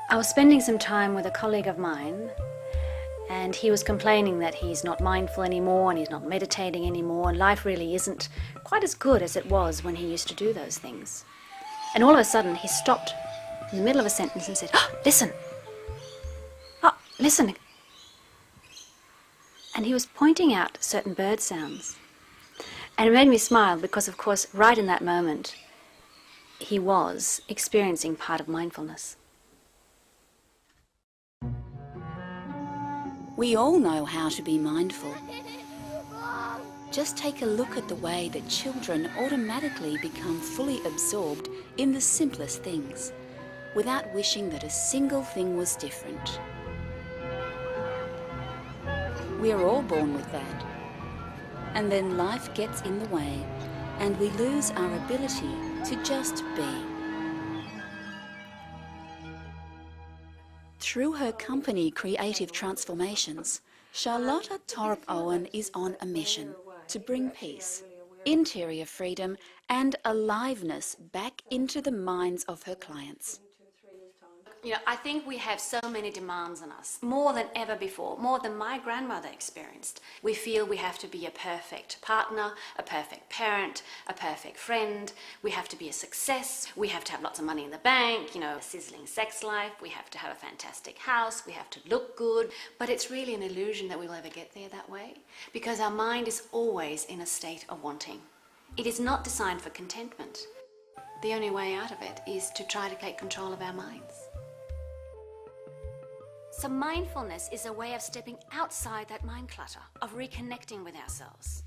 I was spending some time with a colleague of mine, and he was complaining that he's not mindful anymore and he's not meditating anymore, and life really isn't quite as good as it was when he used to do those things. And all of a sudden he stopped in the middle of a sentence and said, "Oh, listen! Oh, listen!" And he was pointing out certain bird sounds. And it made me smile because, of course, right in that moment, he was experiencing part of mindfulness. We all know how to be mindful. Just take a look at the way that children automatically become fully absorbed in the simplest things, without wishing that a single thing was different. We're all born with that. And then life gets in the way, and we lose our ability to just be. Through her company Creative Transformations, Charlotta Torup-Owen is on a mission to bring peace, interior freedom and aliveness back into the minds of her clients. You know, I think we have so many demands on us, more than ever before, more than my grandmother experienced. We feel we have to be a perfect partner, a perfect parent, a perfect friend. We have to be a success. We have to have lots of money in the bank, you know, a sizzling sex life. We have to have a fantastic house. We have to look good. But it's really an illusion that we'll ever get there that way, because our mind is always in a state of wanting. It is not designed for contentment. The only way out of it is to try to take control of our minds. So mindfulness is a way of stepping outside that mind clutter, of reconnecting with ourselves.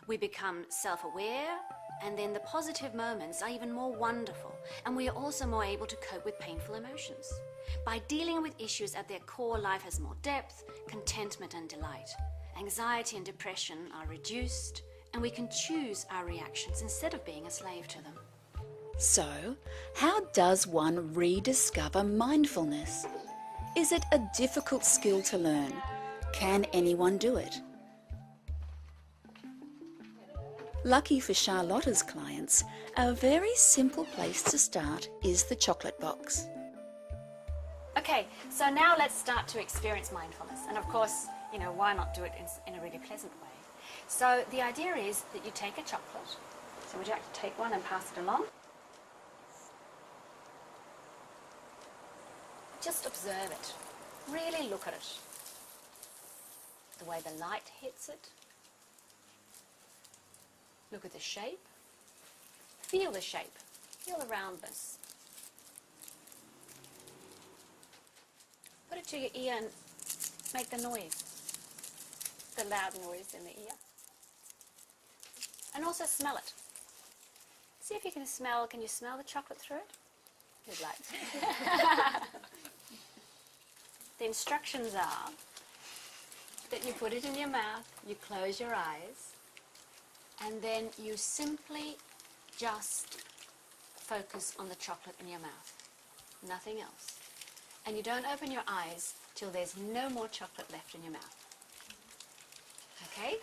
We become self-aware, and then the positive moments are even more wonderful, and we are also more able to cope with painful emotions. By dealing with issues at their core, life has more depth, contentment and delight. Anxiety and depression are reduced, and we can choose our reactions instead of being a slave to them. So, how does one rediscover mindfulness? Is it a difficult skill to learn? Can anyone do it? Lucky for Charlotta's clients, a very simple place to start is the chocolate box. Okay, so now let's start to experience mindfulness. And of course, you know, why not do it in a really pleasant way? So the idea is that you take a chocolate. So would you like to take one and pass it along? Just observe it. Really look at it. The way the light hits it. Look at the shape. Feel the shape. Feel the roundness. Put it to your ear and make the noise. The loud noise in the ear. And also smell it. See if you can smell the chocolate through it? Good luck. The instructions are that you put it in your mouth, you close your eyes, and then you simply just focus on the chocolate in your mouth. Nothing else. And you don't open your eyes till there's no more chocolate left in your mouth. Okay?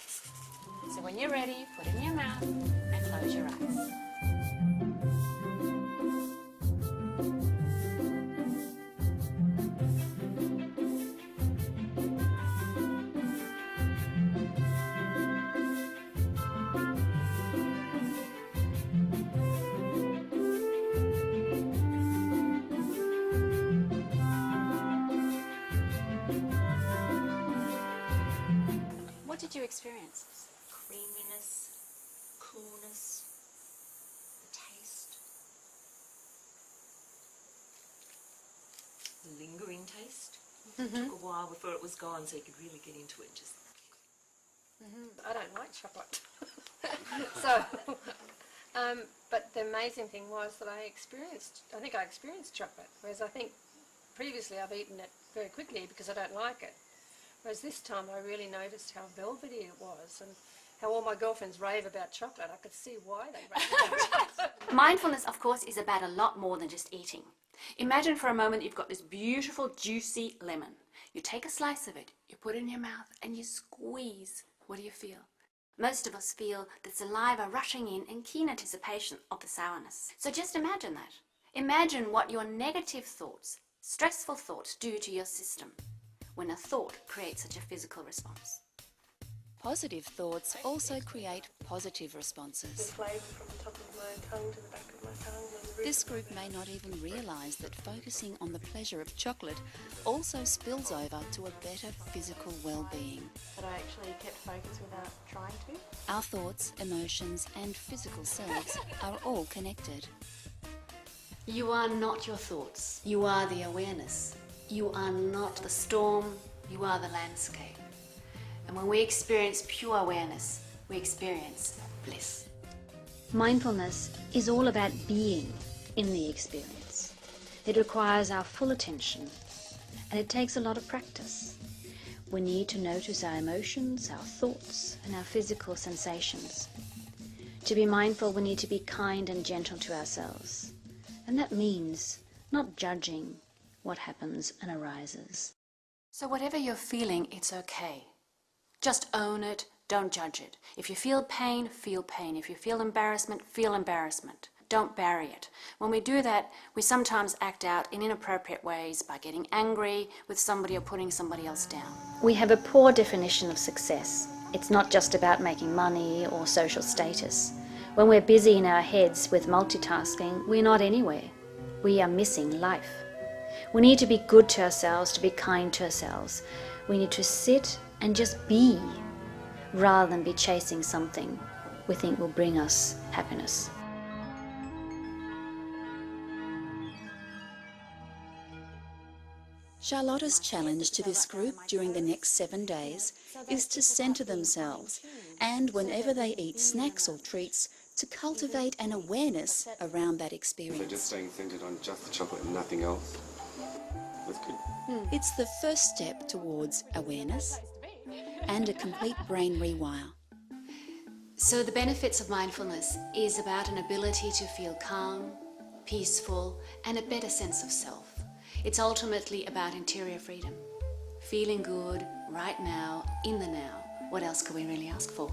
So when you're ready, put it in your mouth and close your eyes. What did you experience? Creaminess, coolness, the taste, the lingering taste. It took a while before it was gone, so you could really get into it. Just I don't like chocolate. So, but the amazing thing was that I think I experienced chocolate, whereas I think previously I've eaten it very quickly because I don't like it. Whereas this time I really noticed how velvety it was and how all my girlfriends rave about chocolate. I could see why they rave about chocolate. Mindfulness, of course, is about a lot more than just eating. Imagine for a moment you've got this beautiful, juicy lemon. You take a slice of it, you put it in your mouth, and you squeeze. What do you feel? Most of us feel the saliva rushing in keen anticipation of the sourness. So just imagine that. Imagine what your negative thoughts stressful thoughts do to your system when a thought creates such a physical response. Positive thoughts also create positive responses. Flavour from the top of my tongue to the back of my tongue. And the This group may not even realise that focusing on the pleasure of chocolate also spills over to a better physical well-being. But I actually kept focus without trying to. Our thoughts, emotions and physical selves are all connected. You are not your thoughts. You are the awareness. You are not the storm. You are the landscape. And when we experience pure awareness, we experience bliss. Mindfulness is all about being in the experience. It requires our full attention, and it takes a lot of practice. We need to notice our emotions, our thoughts, and our physical sensations. To be mindful, we need to be kind and gentle to ourselves. And that means not judging what happens and arises. So whatever you're feeling, it's okay. Just own it, don't judge it. If you feel pain, feel pain. If you feel embarrassment, feel embarrassment. Don't bury it. When we do that, we sometimes act out in inappropriate ways by getting angry with somebody or putting somebody else down. We have a poor definition of success. It's not just about making money or social status. When we're busy in our heads with multitasking, we're not anywhere. We are missing life. We need to be good to ourselves, to be kind to ourselves. We need to sit and just be, rather than be chasing something we think will bring us happiness. Charlotta's challenge to this group during the next 7 days is to centre themselves and, whenever they eat snacks or treats, to cultivate an awareness around that So experience. just staying centred on just the chocolate and nothing else. That's good. It's the first step towards awareness and a complete brain rewire. So the benefits of mindfulness is about an ability to feel calm, peaceful, and a better sense of self. It's ultimately about interior freedom. Feeling good right now, in the now. What else could we really ask for?